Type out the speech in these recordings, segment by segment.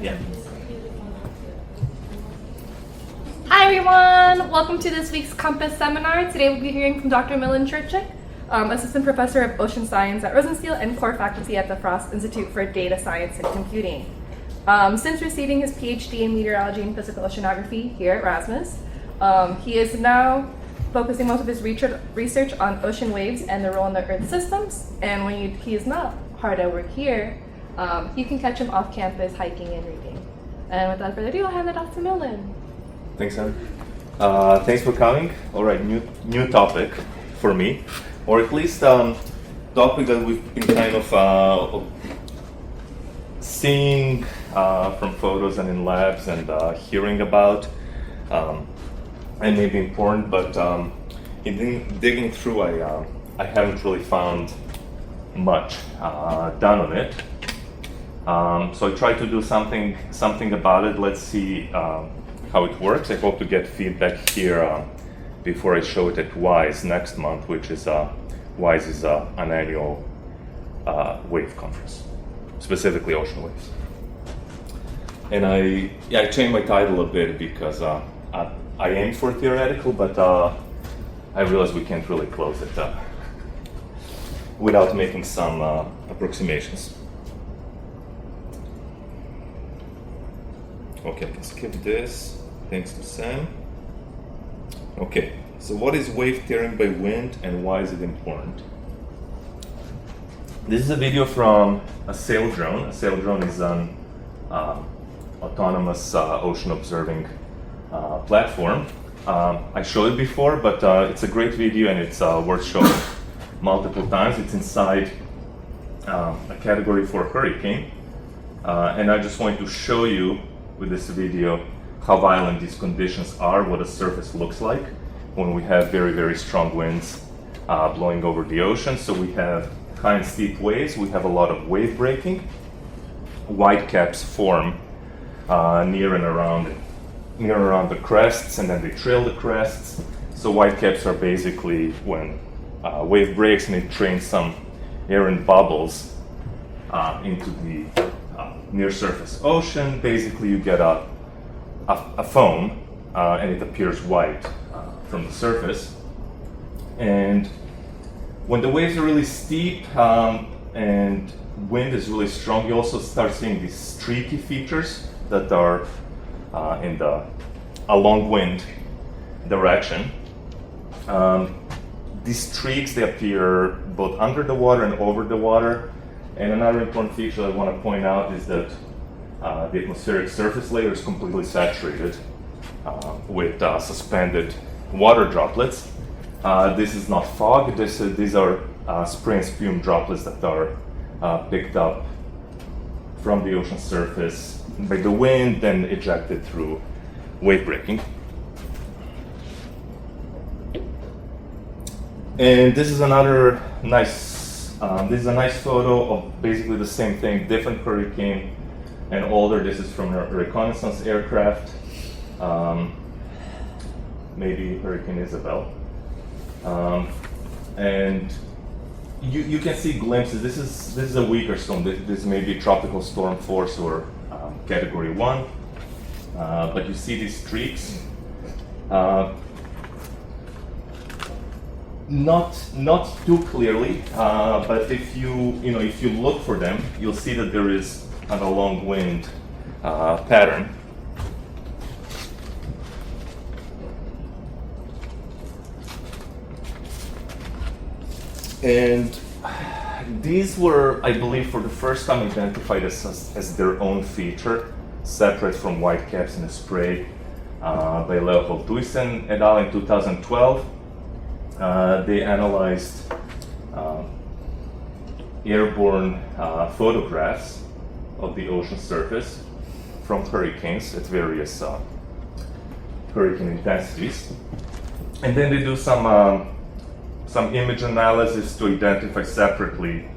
Yeah. Hi everyone! Welcome to this week's Compass seminar. Today we'll be hearing from Dr. Milan Curcic, Assistant Professor of Ocean Science at Rosenstiel and core faculty at the Frost Institute for Data Science and Computing. Since receiving his PhD in meteorology and physical oceanography here at Erasmus, he is now focusing most of his research on ocean waves and their role in the Earth systems. And when he is not hard at work here, you can catch him off campus hiking and reading. And without further ado, I'll hand it off to Milan. Thanks, Anne. Thanks for coming. All right, new topic for me, or at least topic that we've been kind of seeing from photos and in labs and hearing about, and maybe important, but in digging through, I haven't really found much done on it. So I tried to do something about it. Let's see how it works. I hope to get feedback here before I show it at WISE next month, which is WISE is an annual wave conference, specifically ocean waves. And I changed my title a bit because I aim for theoretical, but I realize we can't really close it without making some approximations. Okay, I can skip this. Thanks to Sam. Okay, so what is wave tearing by wind and why is it important? This is a video from a sail drone. A sail drone is an autonomous ocean observing platform. I showed it before, but it's a great video and it's worth showing multiple times. It's inside a category for hurricane. And I just want to show you with this video how violent these conditions are, what the surface looks like when we have very, very strong winds blowing over the ocean. So we have high and steep waves, we have a lot of wave breaking. Whitecaps form near and around the crests, and then they trail the crests. So whitecaps are basically when wave breaks and it trains some air and bubbles into the near surface ocean. Basically you get a foam and it appears white from the surface. And when the waves are really steep and wind is really strong, you also start seeing these streaky features that are in the along wind direction. These streaks, they appear both under the water and over the water. And another important feature I want to point out is that the atmospheric surface layer is completely saturated with suspended water droplets. This is not fog. These are spray and spume droplets that are picked up from the ocean surface by the wind, then ejected through wave breaking. And this is another nice. This is a nice photo of basically the same thing, different hurricane and older. This is from a reconnaissance aircraft, maybe Hurricane Isabel. And you can see glimpses. This is a weaker storm. This may be tropical storm force or category 1, but you see these streaks. Not too clearly, but if you look for them, you'll see that there is an along wind pattern. And these were, I believe, for the first time identified as their own feature, separate from whitecaps in the spray, by Leopold Thuysen et al. In 2012. They analyzed airborne photographs of the ocean surface from hurricanes at various hurricane intensities, and then they do some image analysis to identify separately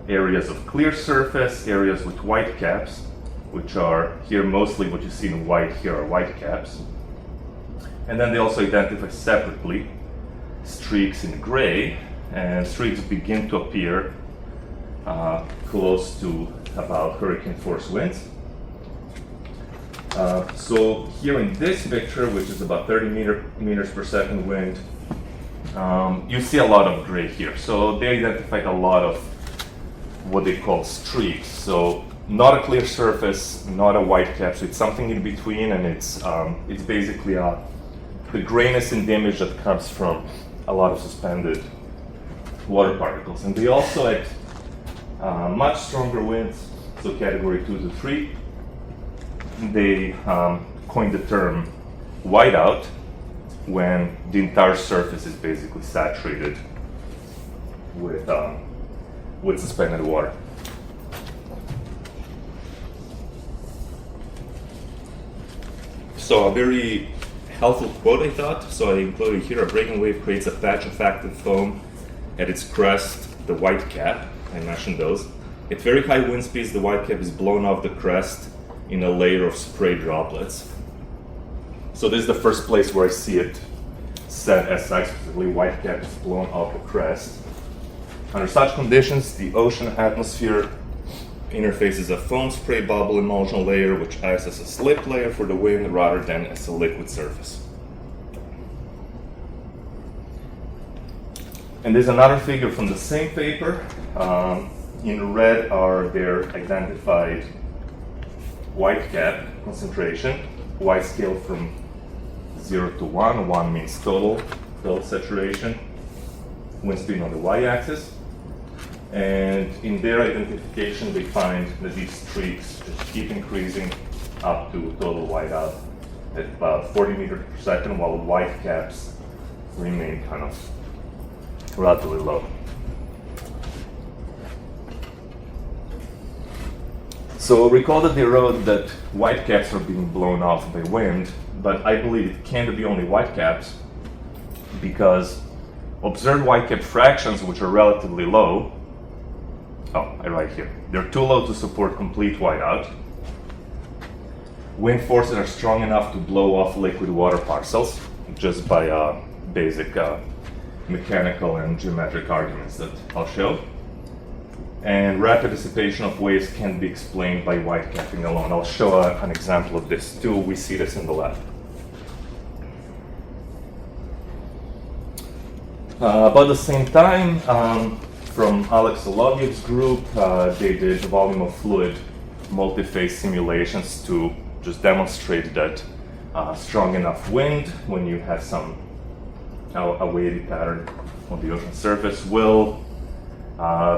areas of clear surface, areas with white caps, which are here mostly what you see in white here are white caps, and then they also identify separately streaks in gray, and streaks begin to appear close to about hurricane force winds. So here in this picture, which is about 30 meters per second wind, you see a lot of gray here. So they identified a lot of what they call streaks. So not a clear surface, not a white cap. So it's something in between, and it's basically the grayness in the image that comes from a lot of suspended water particles. And they also had much stronger winds, so category 2 to 3. They coined the term whiteout when the entire surface is basically saturated with suspended water. So a very helpful quote, I thought. So I included here: a breaking wave creates a patch of active foam at its crest, the white cap. I mentioned those. At very high wind speeds, the white cap is blown off the crest in a layer of spray droplets. So this is the first place where I see it said as explicitly: white cap is blown off the crest. Under such conditions, the ocean atmosphere interfaces a foam spray bubble emulsion layer, which acts as a slip layer for the wind rather than as a liquid surface. And there's another figure from the same paper. In red are their identified white cap concentration, white scale from 0 to 1. 1 means total saturation, wind speed on the y-axis. And in their identification, they find that these streaks just keep increasing up to total whiteout at about 40 meters per second, while white caps remain kind of relatively low. So recall that they wrote that white caps are being blown off by wind, but I believe it can't be only white caps, because observed white cap fractions, which are relatively low, I write here, they're too low to support complete whiteout. Wind forces are strong enough to blow off liquid water parcels just by basic mechanical and geometric arguments that I'll show. And rapid dissipation of waves can be explained by white capping alone. I'll show an example of this too. We see this in the lab. About the same time, from Alex Solovyev's group, they did volume of fluid multi-phase simulations to just demonstrate that strong enough wind, when you have a wavy pattern on the ocean surface, will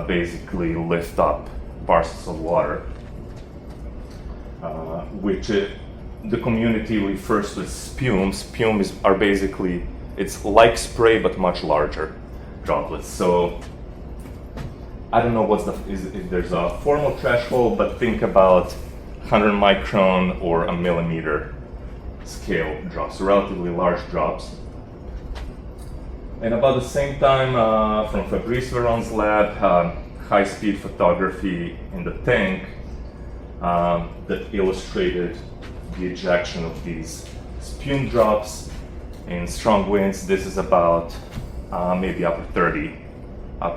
basically lift up parcels of water, which the community refers to as spume. Spumes are basically, it's like spray but much larger droplets. So I don't know if there's a formal threshold, but think about 100 micron or a millimeter scale drops, so relatively large drops. And about the same time, from Fabrice Veron's lab, high-speed photography in the tank that illustrated the ejection of these spume drops in strong winds. This is about maybe upper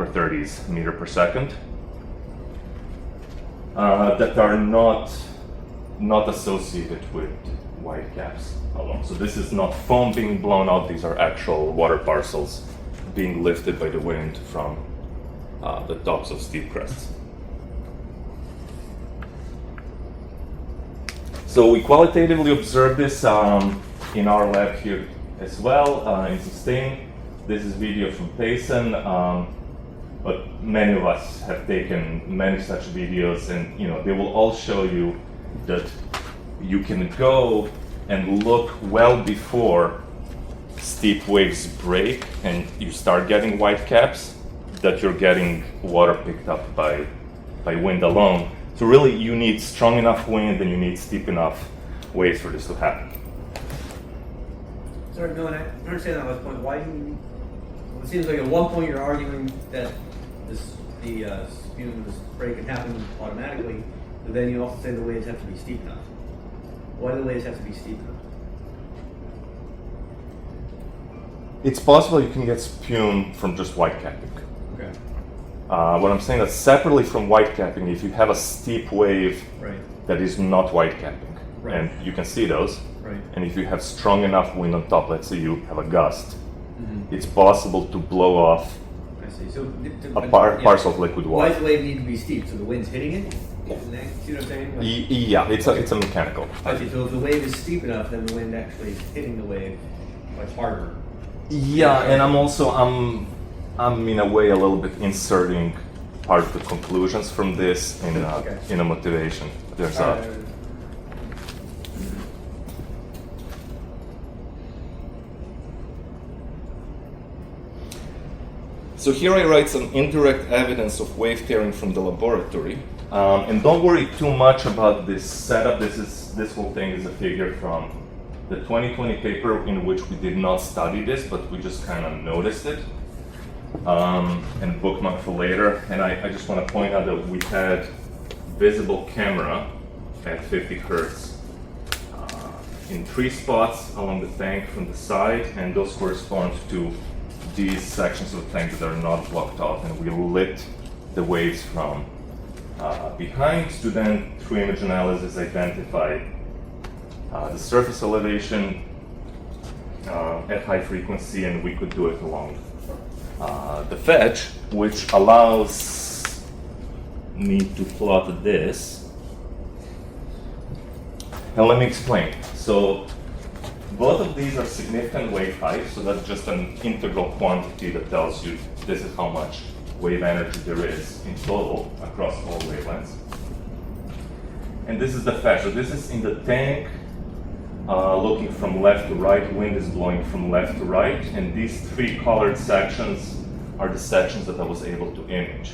30s meter per second, that are not associated with white caps alone. So this is not foam being blown out, these are actual water parcels being lifted by the wind from the tops of steep crests. So we qualitatively observed this in our lab here as well, in Sustain. This is video from Payson, but many of us have taken many such videos, and they will all show you that you can go and look well before steep waves break and you start getting white caps, that you're getting water picked up by wind alone. So really you need strong enough wind and you need steep enough waves for this to happen. Sorry, Milan, I don't understand that last point. Why do you, it seems like at one point you're arguing that the spume, the spray can happen automatically, but then you also say the waves have to be steep enough. Why do the waves have to be steep enough? It's possible you can get spume from just white capping. Okay. What I'm saying is separately from white capping, if you have a steep wave Right. that is not white capping, Right. and you can see those. Right. And if you have strong enough wind on top, let's say you have a gust, Mm-hmm. it's possible to blow off I see. So parcel of liquid why does water. the wave need to be steep? So the wind's hitting it? See what I'm saying? Like, Yeah, it's a mechanical. I see. So if the wave is steep enough, then the wind actually is hitting the wave much harder. Yeah, and I'm in a way a little bit inserting part of the conclusions from this Okay. in a motivation. There's All a right. So here I write some indirect evidence of wave tearing from the laboratory. And don't worry too much about this setup. This whole thing is a figure from the 2020 paper in which we did not study this, but we just kind of noticed it and bookmark for later. And I just want to point out that we had visible camera at 50 hertz in 3 spots along the tank from the side, and those correspond to these sections of the tank that are not blocked off, and we lit the waves from behind to then, through image analysis, identify the surface elevation at high frequency, and we could do it along the fetch, which allows me to plot this. And let me explain. So both of these are significant wave heights, so that's just an integral quantity that tells you this is how much wave energy there is in total across all wavelengths. And this is the fetch. So this is in the tank, looking from left to right. Wind is blowing from left to right, and these 3 colored sections are the sections that I was able to image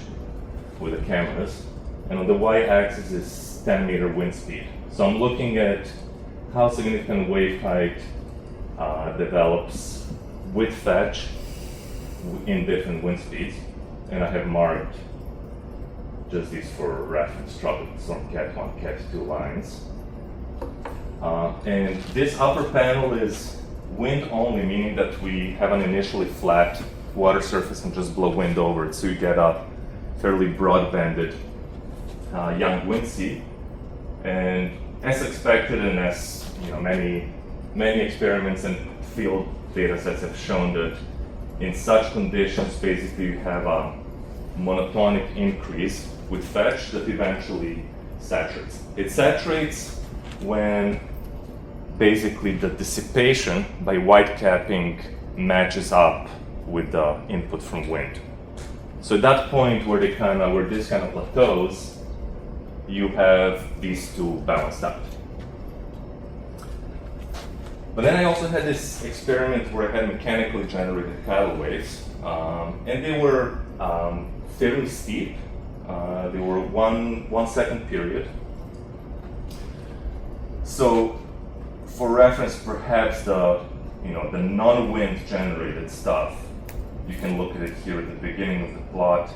with the cameras. And on the y-axis is 10-meter wind speed. So I'm looking at how significant wave height develops with fetch in different wind speeds, and I have marked just these for reference, from Cat 1, Cat 2 lines. And this upper panel is wind only, meaning that we have an initially flat water surface and just blow wind over it, so you get a fairly broad-banded young wind speed. And as expected, and as many experiments and field data sets have shown, that in such conditions, basically you have a monotonic increase with fetch that eventually saturates. It saturates when basically the dissipation by white capping matches up with the input from wind. So at that point where this kind of plateaus, you have these two balanced out. But then I also had this experiment where I had mechanically generated tidal waves, and they were fairly steep. They were one second period. So, for reference, perhaps the non-wind generated stuff, you can look at it here at the beginning of the plot,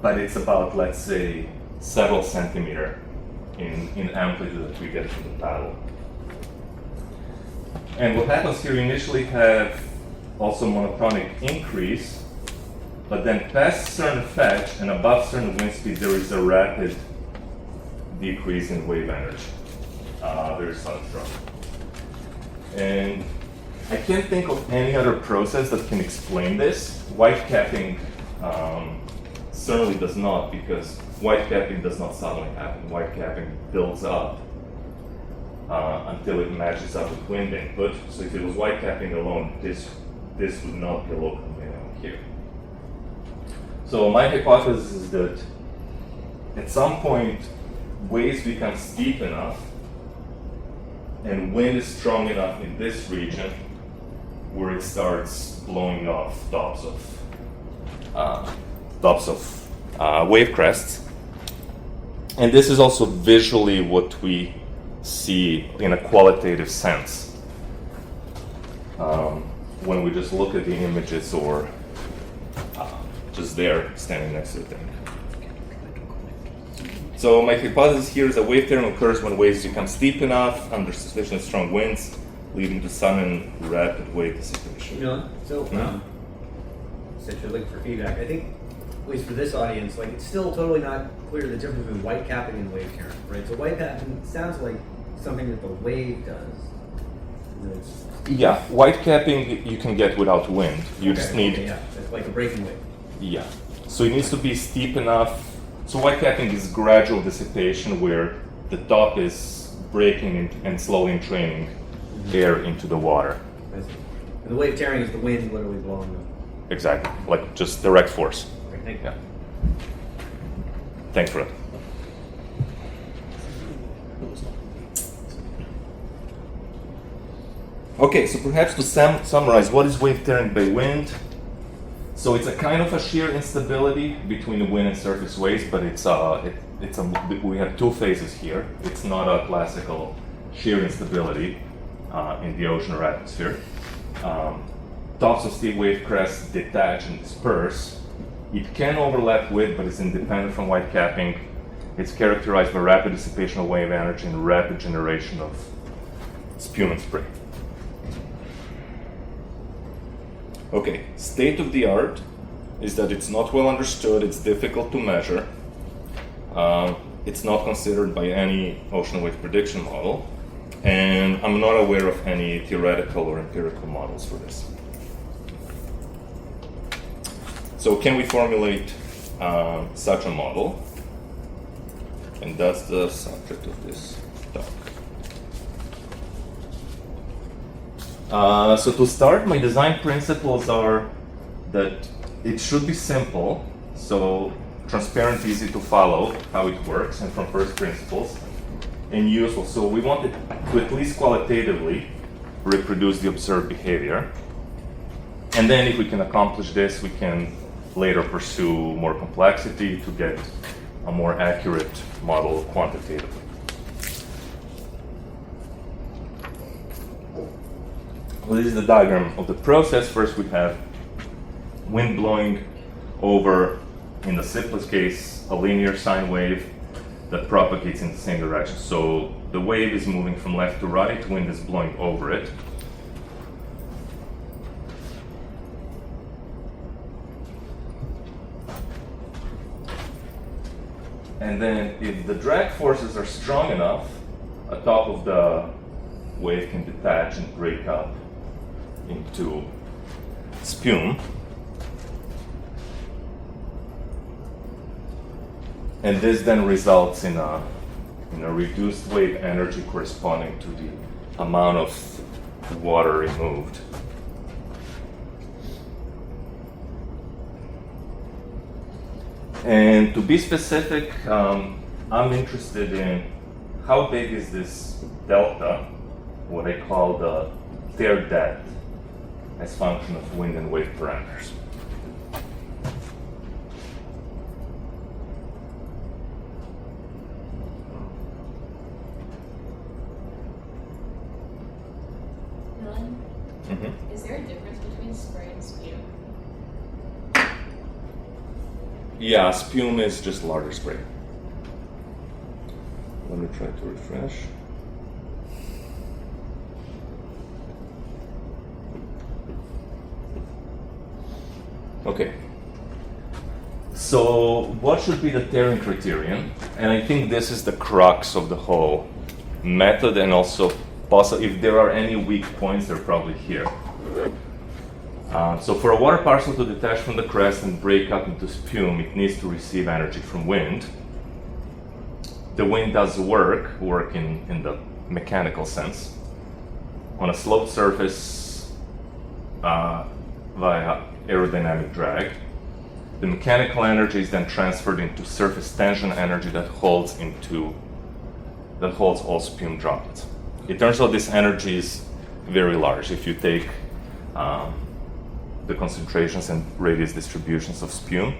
but it's about, let's say, several centimeter in amplitude that we get from the paddle. And what happens here, you initially have also monotonic increase, but then past certain fetch and above certain wind speed, there is a rapid decrease in wave energy. Very sudden drop. And I can't think of any other process that can explain this. White capping certainly does not, because white capping does not suddenly happen. White capping builds up until it matches up with wind input. So if it was white capping alone, this would not be a local minimum here. So my hypothesis is that at some point, waves become steep enough and wind is strong enough in this region where it starts blowing off tops of wave crests. And this is also visually what we see in a qualitative sense when we just look at the images or just there standing next to the thing. So my hypothesis here is that wave tearing occurs when waves become steep enough under sufficiently strong winds, leading to sudden rapid wave dissipation. So, since you're looking for feedback, I think at least for this audience, like it's still totally not clear the difference between white capping and wave tearing, right? So white capping sounds like something that the wave does. It's, Yeah, white capping you can get without wind. You just need. yeah, it's like a breaking wave. Yeah. So it needs to be steep enough. So white capping is gradual dissipation where the top is breaking and slowly entraining air into the water. I see. And the wave tearing is the wind literally blowing them. Exactly. Like just direct force. Okay, thank you. Yeah. Thanks for it. Okay, so perhaps to summarize, what is wave tearing by wind? So it's a kind of a shear instability between the wind and surface waves, but we have two phases here. It's not a classical shear instability in the ocean or atmosphere. Tops of steep wave crests detach and disperse. It can overlap with, but it's independent from white capping. It's characterized by rapid dissipation of wave energy and rapid generation of spume and spray. Okay, state of the art is that it's not well understood, it's difficult to measure. It's not considered by any ocean wave prediction model, and I'm not aware of any theoretical or empirical models for this. So can we formulate such a model? And that's the subject of this talk. So to start, my design principles are that it should be simple, so transparent, easy to follow how it works, and from first principles, and useful. So we want it to at least qualitatively reproduce the observed behavior. And then if we can accomplish this, we can later pursue more complexity to get a more accurate model quantitatively. Well, this is the diagram of the process. First we have wind blowing over, in the simplest case, a linear sine wave that propagates in the same direction. So the wave is moving from left to right, wind is blowing over it. And then if the drag forces are strong enough, a top of the wave can detach and break up into spume. And this then results in a reduced wave energy corresponding to the amount of water removed. And to be specific, I'm interested in how big is this delta, what I call the tear depth, as function of wind and wave parameters. Milan, is there a difference between spray and spume? Yeah, spume is just larger spray. Let me try to refresh. Okay. So what should be the tearing criterion? And I think this is the crux of the whole method, and also if there are any weak points, they're probably here. So for a water parcel to detach from the crest and break up into spume, it needs to receive energy from wind. The wind does work in the mechanical sense, on a sloped surface via aerodynamic drag. The mechanical energy is then transferred into surface tension energy that holds all spume droplets. It turns out this energy is very large. If you take the concentrations and radius distributions of spume,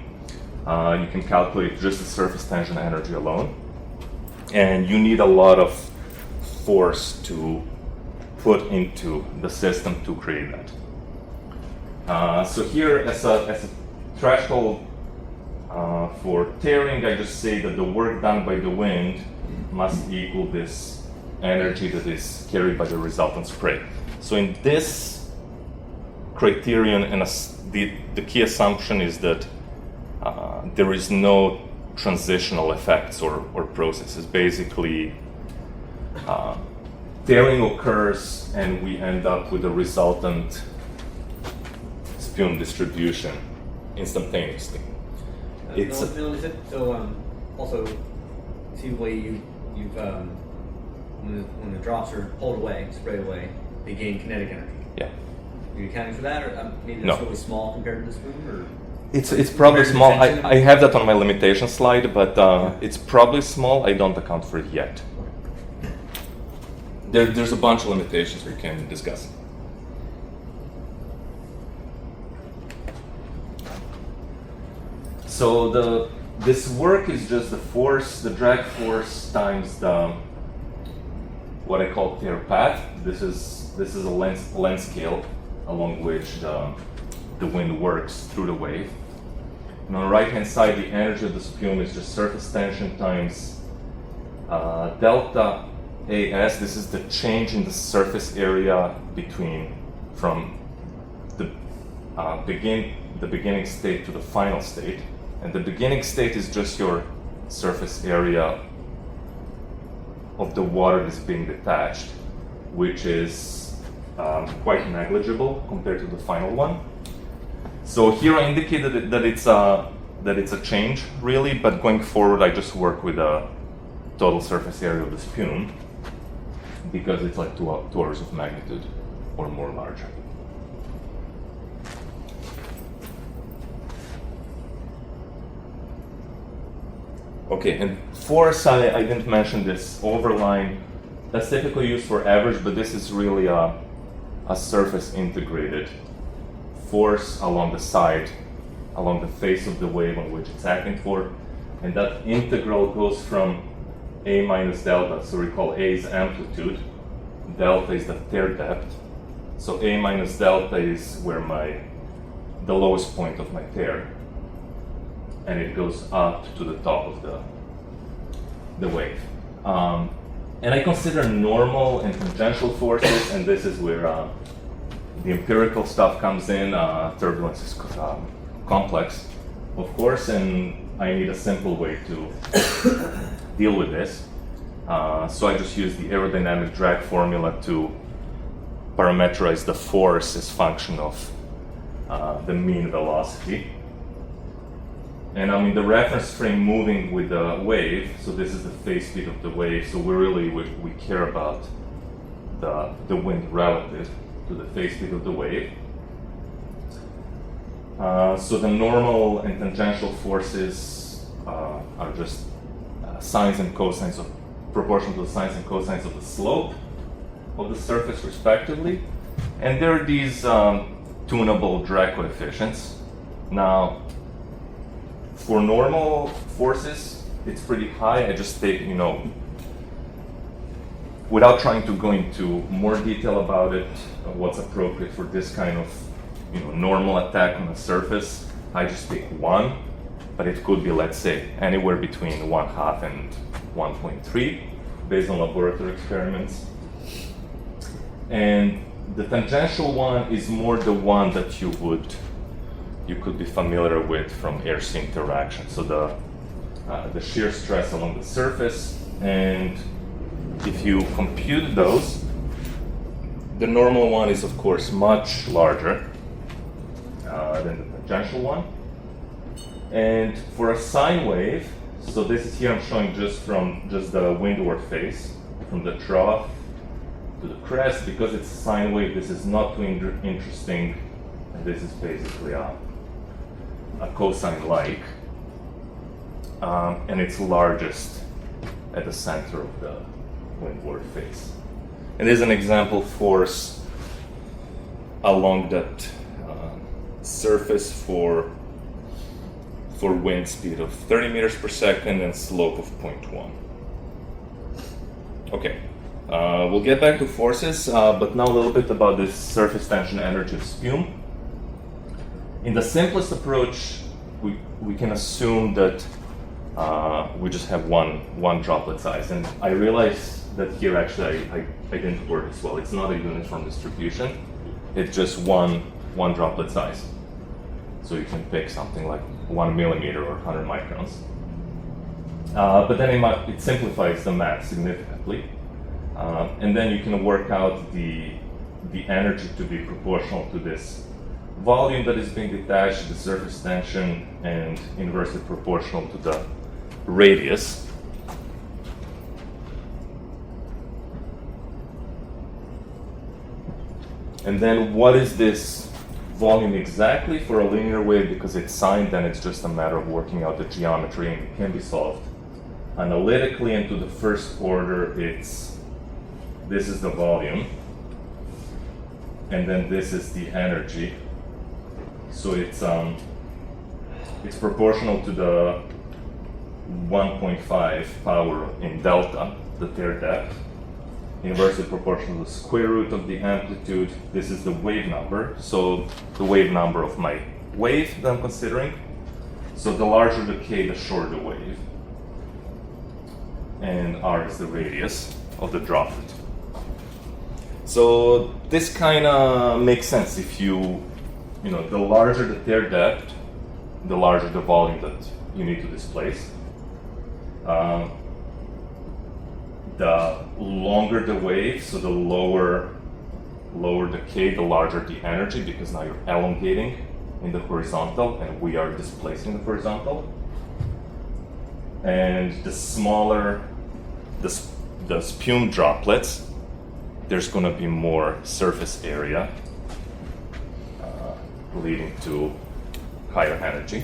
you can calculate just the surface tension energy alone, and you need a lot of force to put into the system to create that. So here, as a threshold for tearing, I just say that the work done by the wind must equal this energy that is carried by the resultant spray. So in this criterion, and the key assumption is that there is no transitional effects or processes. Basically, tearing occurs and we end up with a resultant spume distribution instantaneously. It's Milan, is it so? Also, it seems like you've when the drops are pulled away, sprayed away, they gain kinetic energy. yeah. Are you accounting for that, or maybe No. it's really small compared to the spume, or? It's probably Compared to small. tension? I have that on my limitation slide, but it's probably small. I don't account for it yet. There's a bunch of limitations we can discuss. So this work is just the force, the drag force times the what I call tear path. This is a length scale along which the wind works through the wave. And on the right hand side, the energy of the spume is just surface tension times delta AS. This is the change in the surface area from the beginning state to the final state. And the beginning state is just your surface area of the water that's being detached, which is quite negligible compared to the final one. So here I indicated that it's a change really, but going forward I just work with a total surface area of the spume because it's like two orders of magnitude or more larger. Okay, and force, I didn't mention this overline. That's typically used for average, but this is really a surface integrated force along the side, along the face of the wave on which it's acting for. And that integral goes from A minus delta. So recall A is amplitude, delta is the tear depth. So A minus delta is where the lowest point of my tear. And it goes up to the top of the wave. And I consider normal and tangential forces, and this is where the empirical stuff comes in. Turbulence is complex, of course, and I need a simple way to deal with this. So I just use the aerodynamic drag formula to parameterize the force as function of the mean velocity. And I'm in the reference frame moving with the wave, so this is the phase speed of the wave, so we care about the wind relative to the phase speed of the wave. So the normal and tangential forces are just sines and cosines of proportional to the sines and cosines of the slope of the surface respectively. And there are these tunable drag coefficients. Now, for normal forces, it's pretty high. I just take, without trying to go into more detail about it, what's appropriate for this kind of, normal attack on the surface, I just pick 1, but it could be, let's say, anywhere between 1/2 and 1.3 based on laboratory experiments. And the tangential one is more the one that you could be familiar with from air-sea interaction. So the shear stress along the surface, and if you compute those, the normal one is of course much larger than the tangential one. And for a sine wave, so this is here I'm showing just the windward face, from the trough to the crest. Because it's a sine wave, this is not too interesting, and this is basically a cosine-like, and it's largest at the center of the windward face. And there's an example force along that surface for wind speed of 30 meters per second and slope of 0.1. Okay, we'll get back to forces, but now a little bit about this surface tension energy of spume. In the simplest approach, we can assume that we just have one droplet size, and I realize that here actually I didn't word this well. It's not a uniform distribution. It's just one droplet size. So you can pick something like 1 millimeter or 100 microns. But then it simplifies the math significantly. And then you can work out the energy to be proportional to this volume that is being detached, the surface tension, and inversely proportional to the radius. And then what is this volume exactly for a linear wave? Because it's signed, then it's just a matter of working out the geometry, and it can be solved analytically. And to the first order, this is the volume, and then this is the energy. So it's proportional to the 1.5 power in delta, the tear depth, inversely proportional to the square root of the amplitude. This is the wave number, so the wave number of my wave that I'm considering. So the larger the k, the shorter the wave, and r is the radius of the droplet. So this kind of makes sense. If the larger the tear depth, the larger the volume that you need to displace. The longer the wave, so the lower the k, the larger the energy, because now you're elongating in the horizontal and we are displacing the horizontal. And the smaller the spume droplets, there's going to be more surface area, leading to higher energy.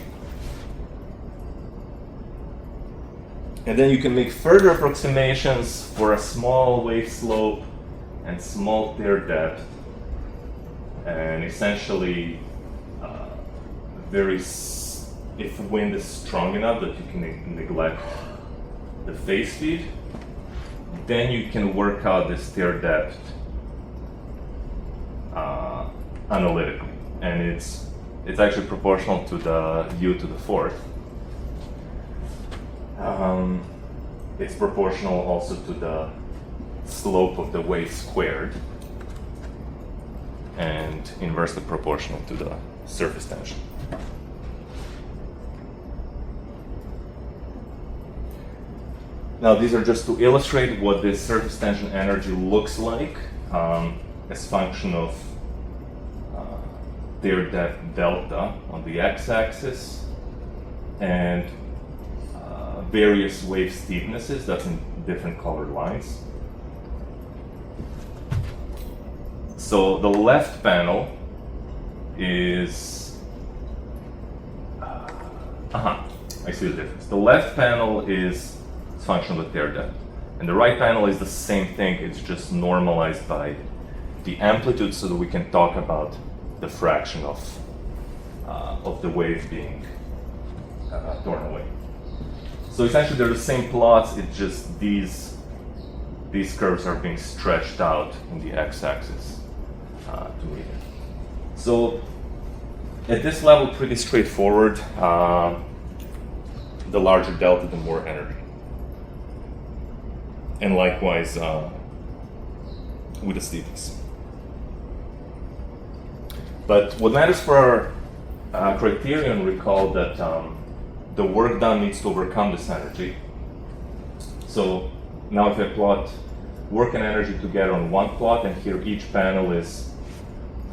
And then you can make further approximations for a small wave slope and small tear depth, and essentially, if wind is strong enough that you can neglect the phase speed, then you can work out this tear depth analytically, and it's actually proportional to the u to the fourth. It's proportional also to the slope of the wave squared, and inversely proportional to the surface tension. Now these are just to illustrate what this surface tension energy looks like as function of tear depth delta on the x-axis and various wave steepnesses, that's in different colored lines. So the left panel is, I see the difference. The left panel is function of the tear depth, and the right panel is the same thing, it's just normalized by the amplitude so that we can talk about the fraction of the wave being torn away. So essentially they're the same plots, it's just these curves are being stretched out in the x-axis to meet it. So at this level, pretty straightforward. The larger delta, the more energy. And likewise with the steepness. But what matters for our criterion, recall that the work done needs to overcome this energy. So now if I plot work and energy together on one plot, and here each panel is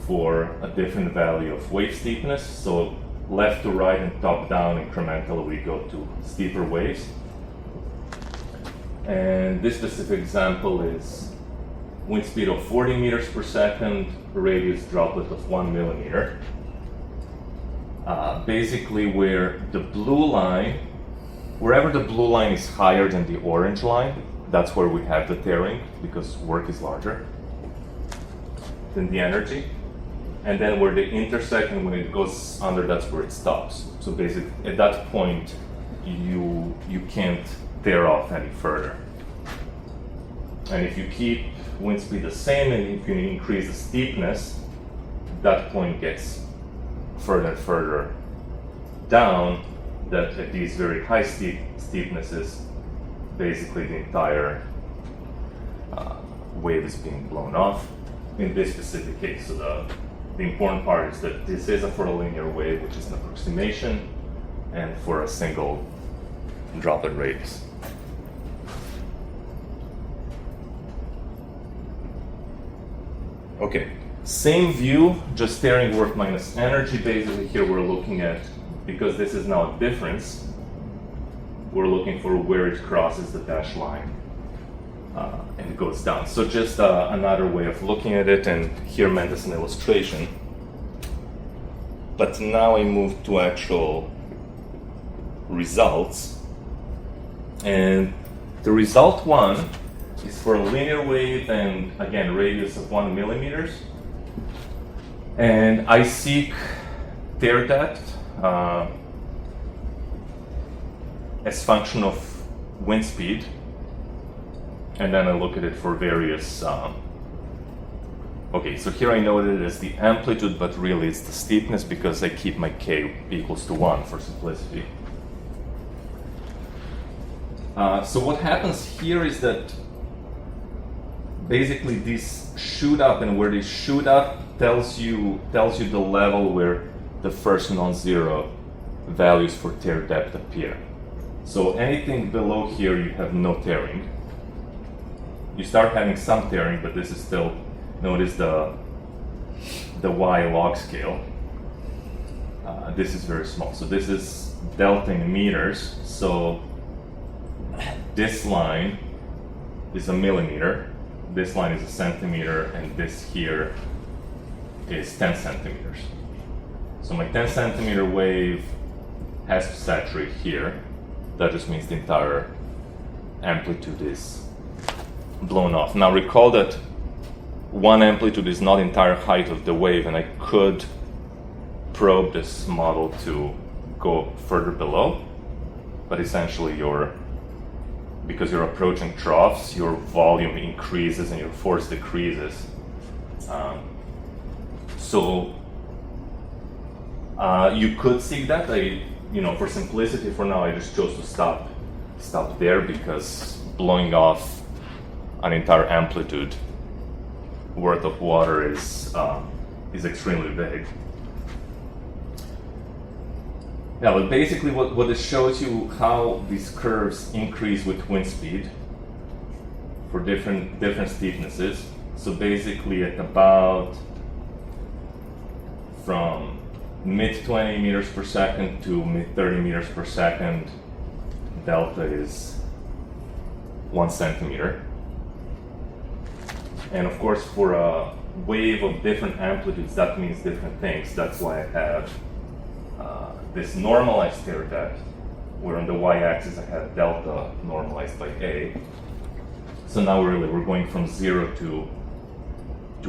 for a different value of wave steepness. So left to right and top down incrementally we go to steeper waves. And this specific example is wind speed of 40 meters per second, radius droplet of 1 millimeter. Basically wherever the blue line is higher than the orange line, that's where we have the tearing, because work is larger than the energy. And then where they intersect and when it goes under, that's where it stops. So basically at that point, you can't tear off any further. And if you keep wind speed the same and if you increase the steepness, that point gets further and further down, that at these very high steepnesses, basically the entire wave is being blown off in this specific case. So the important part is that this is for a linear wave, which is an approximation, and for a single droplet radius. Okay, same view, just staring work minus energy. Basically here we're looking at, because this is now a difference, we're looking for where it crosses the dashed line and it goes down. So just another way of looking at it, and here meant as an illustration. But now I move to actual results, and the result one is for a linear wave and again radius of 1 millimeters, and I seek tear depth as function of wind speed, and then I look at it for various okay, so here I noted it as the amplitude, but really it's the steepness because I keep my k equals to 1 for simplicity. So what happens here is that basically these shoot up, and where they shoot up tells you the level where the first non-zero values for tear depth appear. So anything below here you have no tearing. You start having some tearing, but this is still, notice the y log scale. This is very small. So this is delta in meters. So this line is a millimeter, this line is a centimeter, and this here is 10 centimeters. So my 10 centimeter wave has to saturate here. That just means the entire amplitude is blown off. Now recall that one amplitude is not the entire height of the wave, and I could probe this model to go further below, but essentially because you're approaching troughs, your volume increases and your force decreases. So you could seek that. For simplicity for now, I just chose to stop there, because blowing off an entire amplitude worth of water is extremely big. Yeah, but basically what it shows you how these curves increase with wind speed for different steepnesses. So basically at about from mid 20 meters per second to mid 30 meters per second, delta is 1 centimeter. And of course for a wave of different amplitudes, that means different things. That's why I have this normalized tear depth, where on the y-axis I have delta normalized by A. So now we're going from 0 to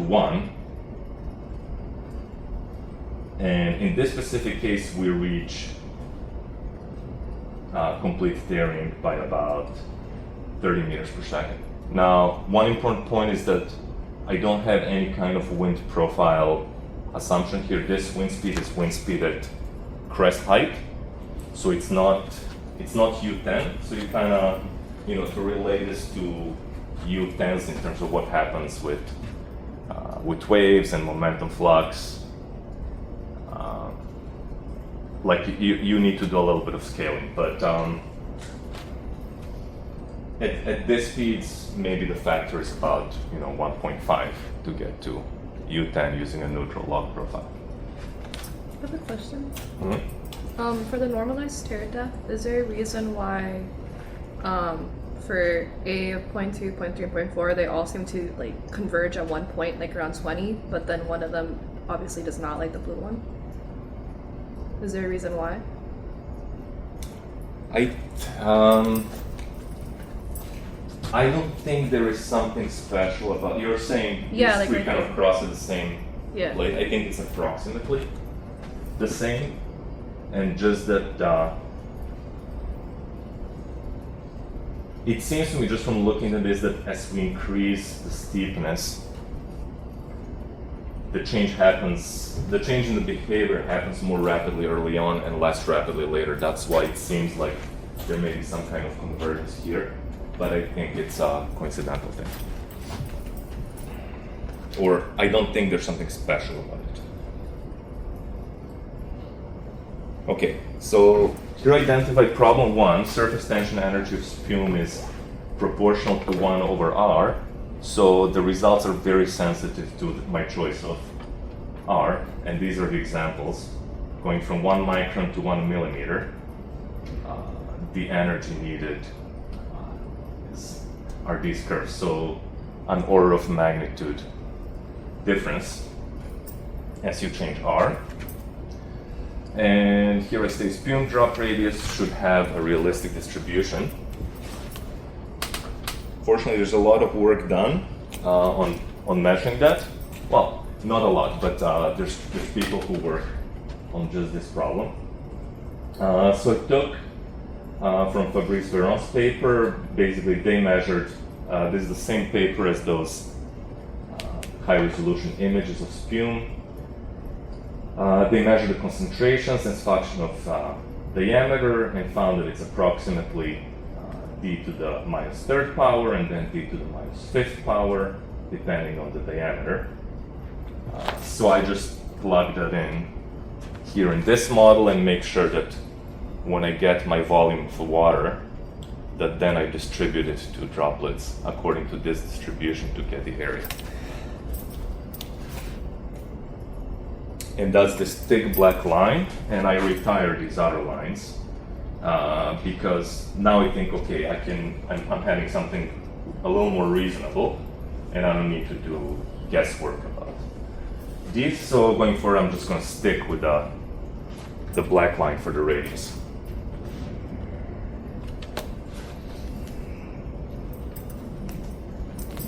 1. And in this specific case, we reach complete tearing by about 30 meters per second. Now, one important point is that I don't have any kind of wind profile assumption here. This wind speed is wind speed at crest height, so it's not U10. So you kind of, to relate this to U10s in terms of what happens with waves and momentum flux, you need to do a little bit of scaling, but at this speeds, maybe the factor is about 1.5 to get to U10 using a neutral log profile. I have a question. Mm-hmm. For the normalized tear depth, is there a reason why for A of 0.2, 0.3, 0.4, they all seem to converge at one point, around 20, but then one of them obviously does not, like the blue one? Is there a reason why? I don't think there is something special about. You're saying these three kind of cross at the same plate. I think it's approximately the same, and just that it seems to me, just from looking at this, that as we increase the steepness, the change in the behavior happens more rapidly early on and less rapidly later. That's why it seems like there may be some kind of convergence here, but I think it's a coincidental thing. Or I don't think there's something special about it. Okay, so here I identified problem 1. Surface tension energy of spume is proportional to 1 over r. So the results are very sensitive to my choice of r. And these are the examples. Going from 1 micron to 1 millimeter, the energy needed are these curves. So an order of magnitude difference as you change r. And here I say spume drop radius should have a realistic distribution. Fortunately, there's a lot of work done on measuring that. Well, not a lot, but there's people who work on just this problem. So I took from Fabrice Véron's paper. Basically, they measured. This is the same paper as those high-resolution images of spume. They measured the concentrations as function of diameter and found that it's approximately d to the minus third power and then d to the minus fifth power, depending on the diameter. So I just plug that in here in this model and make sure that when I get my volume of water, that then I distribute it to droplets according to this distribution to get the area. And that's this thick black line, and I retire these other lines because now I think, okay, I'm having something a little more reasonable, and I don't need to do guesswork about these. So going forward, I'm just going to stick with the black line for the radius.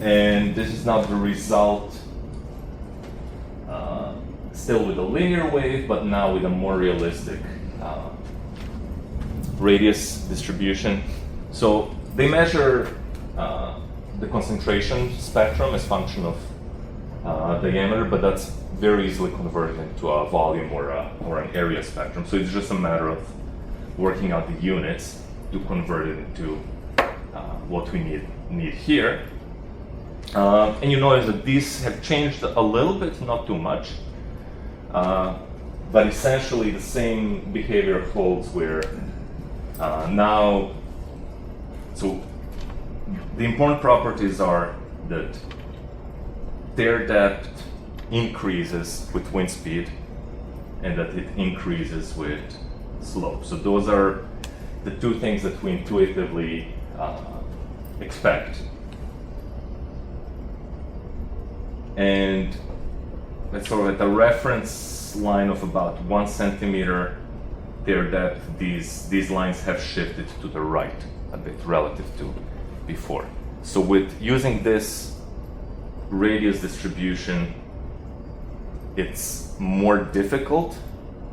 And this is now the result, still with a linear wave, but now with a more realistic radius distribution. So they measure the concentration spectrum as function of diameter, but that's very easily converted into a volume or an area spectrum. So it's just a matter of working out the units to convert it into what we need here. And you notice that these have changed a little bit, not too much, but essentially the same behavior holds where now, so the important properties are that their depth increases with wind speed and that it increases with slope. So those are the two things that we intuitively expect. And let's sort of at a reference line of about 1 centimeter, their depth, these lines have shifted to the right a bit relative to before. So with using this radius distribution, it's more difficult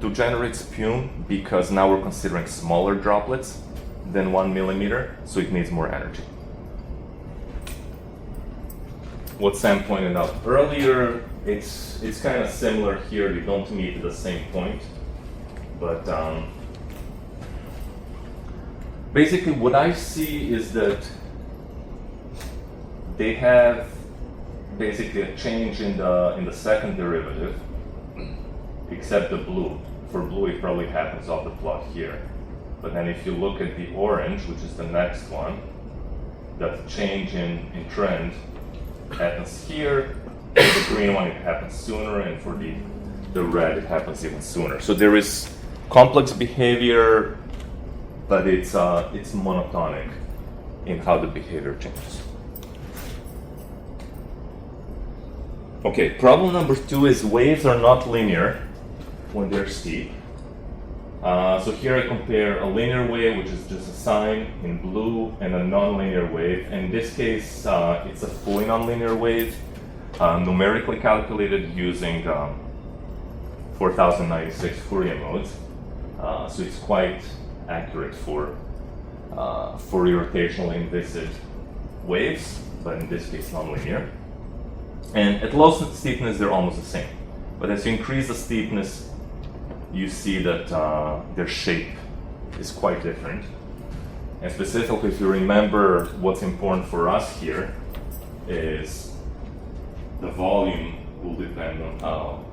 to generate spume because now we're considering smaller droplets than 1 millimeter, so it needs more energy. What Sam pointed out earlier, it's kind of similar here. You don't meet at the same point, but basically what I see is that they have basically a change in the second derivative, except the blue. For blue, it probably happens off the plot here. But then if you look at the orange, which is the next one, that change in trend happens here. For the green one, it happens sooner, and for the red, it happens even sooner. So there is complex behavior, but it's monotonic in how the behavior changes. Okay, problem number 2 is waves are not linear when they're steep. So here I compare a linear wave, which is just a sine in blue, and a nonlinear wave. In this case, it's a fully nonlinear wave, numerically calculated using 4096 Fourier modes. So it's quite accurate for rotational inviscid waves, but in this case nonlinear. And at low steepness, they're almost the same. But as you increase the steepness, you see that their shape is quite different. And specifically, if you remember, what's important for us here is the volume will depend on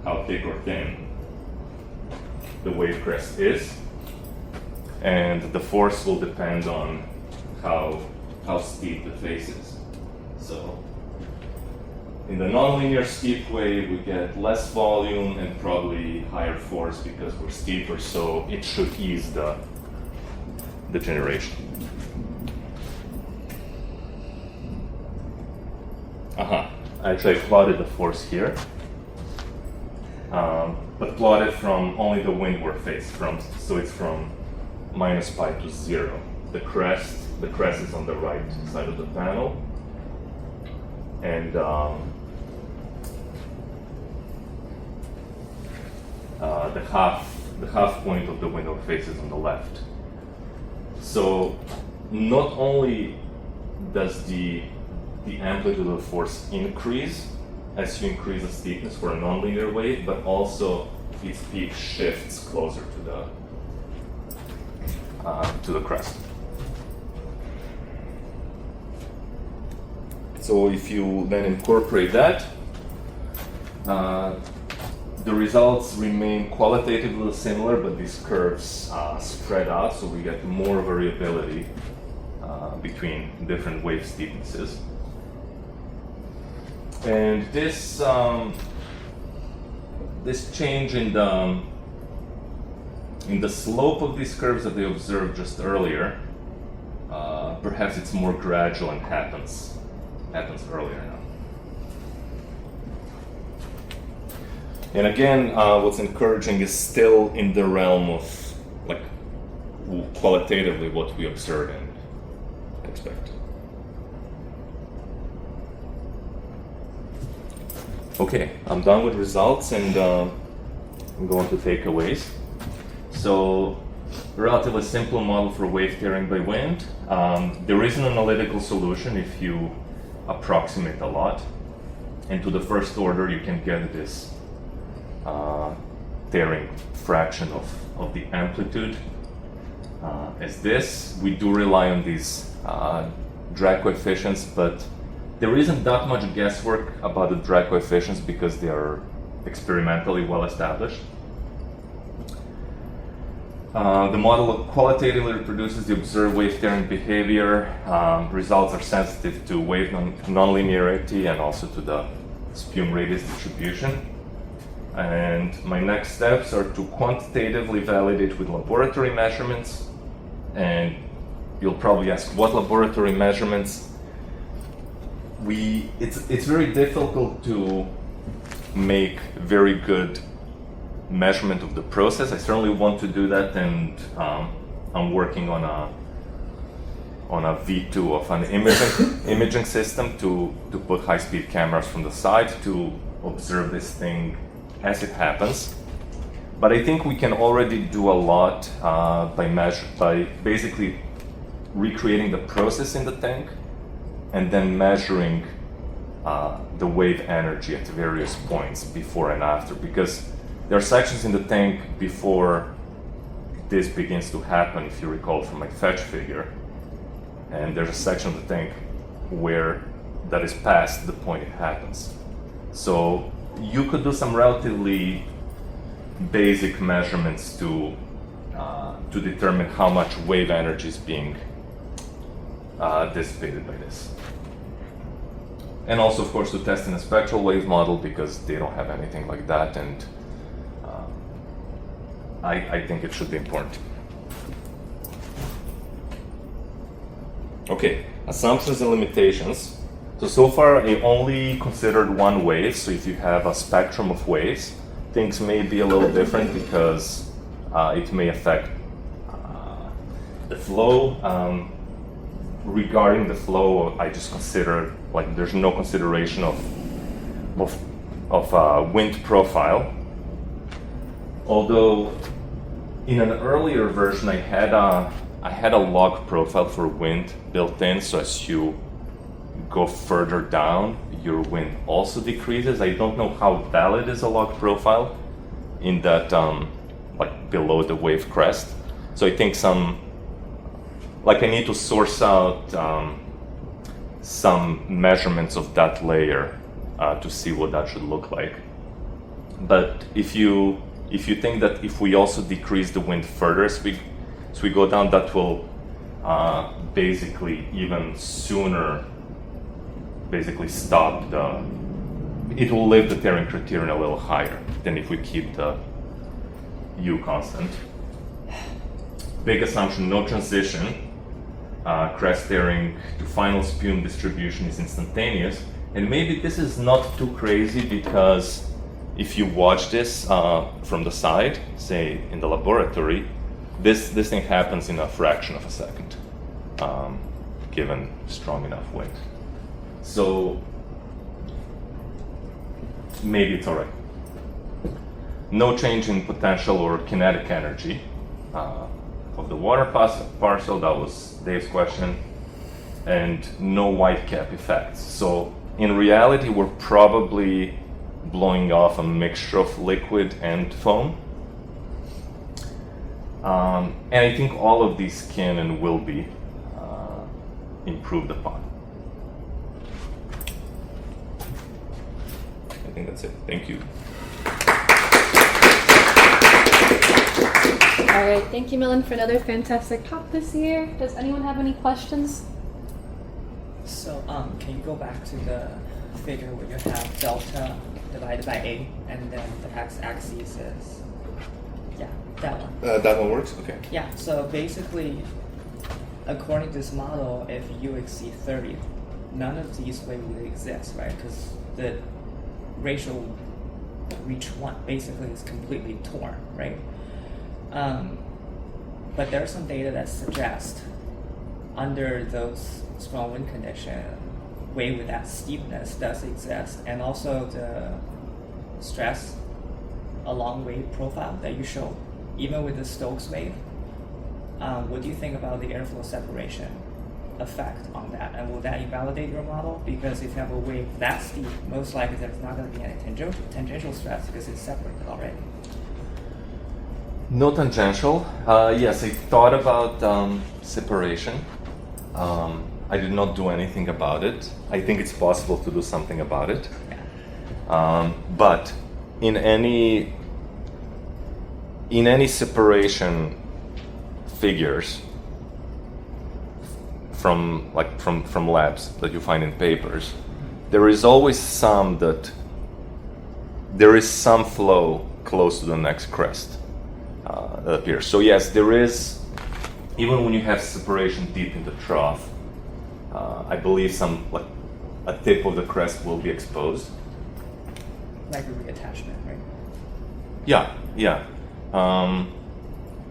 how thick or thin the wave crest is, and the force will depend on how steep the face is. So in the nonlinear steep wave, we get less volume and probably higher force because we're steeper, so it should ease the generation. Actually, I plotted the force here, but plotted from only the windward face, so it's from minus pi to 0. The crest is on the right side of the panel, and the half point of the windward face is on the left. So not only does the amplitude of force increase as you increase the steepness for a nonlinear wave, but also its peak shifts closer to the crest. So if you then incorporate that, the results remain qualitatively similar, but these curves spread out, so we get more variability between different wave steepnesses. And this change in the slope of these curves that they observed just earlier, perhaps it's more gradual and happens earlier now. And again, what's encouraging is still in the realm of like qualitatively what we observe and expect. Okay, I'm done with results and I'm going to takeaways. So, relatively simple model for wave tearing by wind. There is an analytical solution if you approximate a lot. And to the first order, you can get this tearing fraction of the amplitude as this. We do rely on these drag coefficients, but there isn't that much guesswork about the drag coefficients because they are experimentally well established. The model qualitatively reproduces the observed wave tearing behavior. Results are sensitive to wave nonlinearity and also to the spume radius distribution. And my next steps are to quantitatively validate with laboratory measurements. And you'll probably ask, what laboratory measurements? It's very difficult to make very good measurement of the process. I certainly want to do that, and I'm working on a V2 of an imaging system to put high-speed cameras from the side to observe this thing as it happens. But I think we can already do a lot by basically recreating the process in the tank and then measuring the wave energy at various points before and after, because there are sections in the tank before this begins to happen, if you recall from my fetch figure, and there's a section of the tank where that is past the point it happens. So you could do some relatively basic measurements to determine how much wave energy is being dissipated by this. And also, of course, to test in a spectral wave model because they don't have anything like that, and I think it should be important. Okay, assumptions and limitations. So far I only considered one wave, so if you have a spectrum of waves, things may be a little different because it may affect the flow. Regarding the flow, I just considered, like, there's no consideration of wind profile. Although in an earlier version I had a log profile for wind built in, so as you go further down, your wind also decreases. I don't know how valid is a log profile in that, like below the wave crest. So I think I need to source out some measurements of that layer to see what that should look like. But if you if you think that if we also decrease the wind further as we go down, that will basically even sooner basically stop it will lift the tearing criterion a little higher than if we keep the U constant. Big assumption, no transition. Crest tearing to final spume distribution is instantaneous. And maybe this is not too crazy because if you watch this from the side, say in the laboratory, this thing happens in a fraction of a second, given strong enough wind. So maybe it's all right. No change in potential or kinetic energy of the water parcel. That was Dave's question. And no white cap effects. So in reality, we're probably blowing off a mixture of liquid and foam. And I think all of these can and will be improved upon. I think that's it. Thank you. All right, thank you, Milan, for another fantastic talk this year. Does anyone have any questions? So, can you go back to the figure where you have delta divided by A, and then the x-axis is, yeah, that one. That one works? Okay. Yeah, so basically, according to this model, if U exceeds 30, none of these waves would exist, right? Because the ratio reach 1 basically is completely torn, right? But there's some data that suggest under those strong wind conditions, wave with that steepness does exist, and also the stress along wave profile that you show, even with the Stokes wave. What do you think about the airflow separation effect on that, and will that invalidate your model? Because if you have a wave that steep, most likely there's not going to be any tangential stress because it's separated already. No tangential. Yes, I thought about separation. I did not do anything about it. I think it's possible to do something about it. Yeah. But in any separation figures from labs that you find in papers, there is always some flow close to the next crest that appears. So yes, there is, even when you have separation deep in the trough, I believe a tip of the crest will be exposed. Like a reattachment, right? Yeah.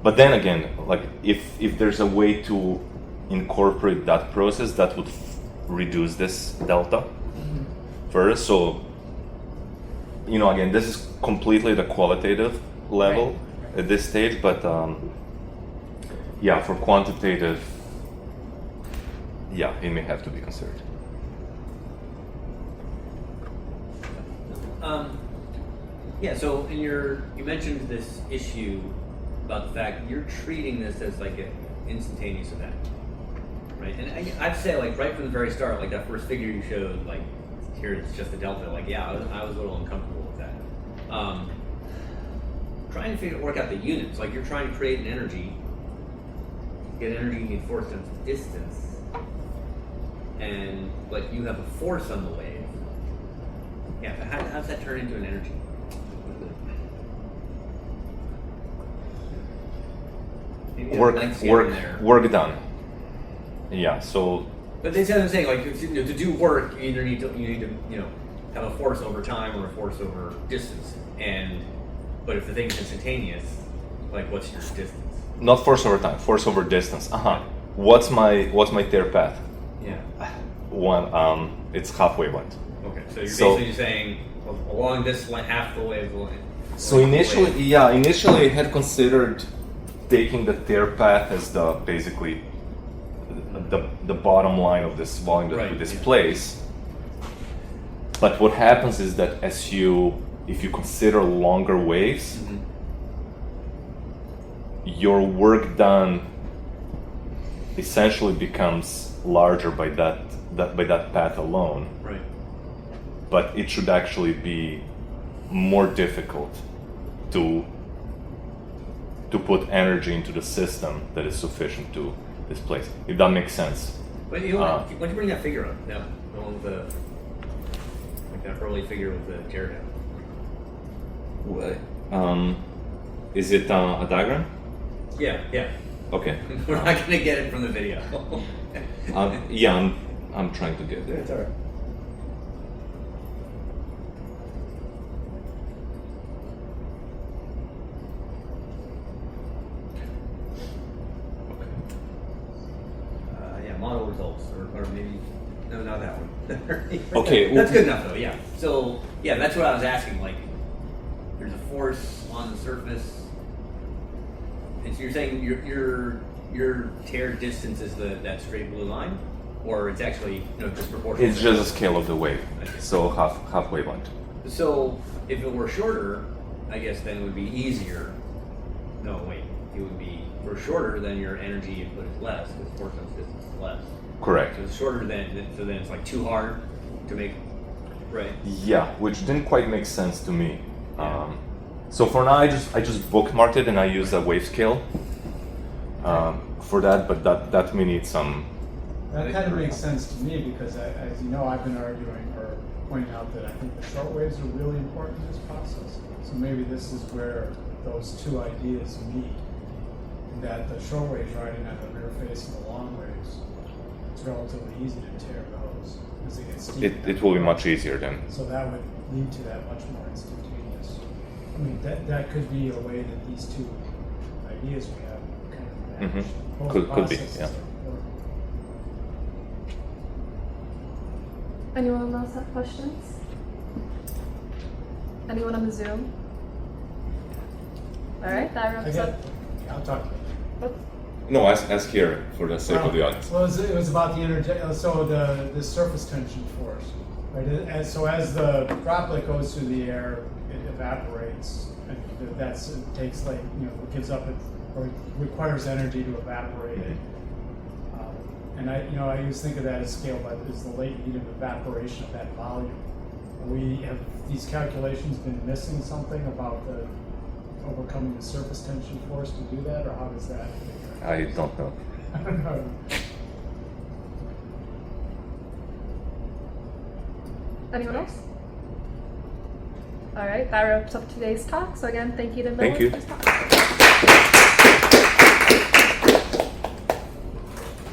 But then again, like if there's a way to incorporate that process, that would reduce this delta first. So, again, this is completely the qualitative level at this stage, but for quantitative, it may have to be considered. So you mentioned this issue about the fact you're treating this as like an instantaneous event, right? And I'd say right from the very start, that first figure you showed, here it's just a delta. I was a little uncomfortable with that. Trying to work out the units, you're trying to create an energy, get energy you need force times distance, and you have a force on the wave. Yeah, but how does that turn into an energy? Work done. Yeah. So. But that's what I'm saying. To do work, you either need to have a force over time or a force over distance. But if the thing is instantaneous, what's your distance? Not force over time, force over distance. What's my tear path? Yeah. It's halfway length. Okay. So you're basically saying along this half the wave line. So initially I had considered taking the tear path as basically the bottom line of this volume that we displace. But what happens is that if you consider longer waves, your work done essentially becomes larger by that path alone. Right. But it should actually be more difficult to to put energy into the system that is sufficient to displace. If that makes sense. But you know, why don't you bring that figure up? That one with the like that early figure with the teardown. Is it a diagram? Yeah, yeah. Okay. We're not gonna get it from the video. Yeah, I'm trying to get there. It's alright. Yeah, model results, or maybe no, not that one. Okay. That's good enough though. Yeah. So yeah, that's what I was asking. Like, there's a force on the surface, and so you're saying your tear distance is that straight blue line, or it's actually disproportionate. It's just a scale of the wave, so half wavelength. So if it were shorter, I guess then it would be easier. No, wait, it would be for shorter, then your energy input is less because force on distance is less. Correct. So it's shorter then it's like too hard to make, right? Yeah, which didn't quite make sense to me. So for now, I just bookmarked it and I use a wave scale for that, but that may need some. That kind of makes sense to me because, as you know, I've been arguing or pointing out that I think the short waves are really important in this process. So maybe this is where those two ideas meet. That the short waves riding on the rear face of the long waves, it's relatively easy to tear those because they get steep. It will be much easier then. So that would lead to that much more instantaneous. I mean, that could be a way that these two ideas we have kind of match. Both Could be, processes yeah. are important. Anyone else have questions? Anyone on the Zoom? All right, that wraps up. I'll talk to you. No, ask here for the sake of the audience. Well, it was about the energy. So the surface tension force, right? So as the droplet goes through the air, it evaporates, and it takes it gives up or requires energy to evaporate it. And I always think of that as scale as the latent heat of evaporation of that volume. Have these calculations been missing something about the overcoming the surface tension force to do that, or how does that? I don't know. I don't know. Anyone else? All right, that wraps up today's talk. So again, thank you to Milan Thank you. for his talk.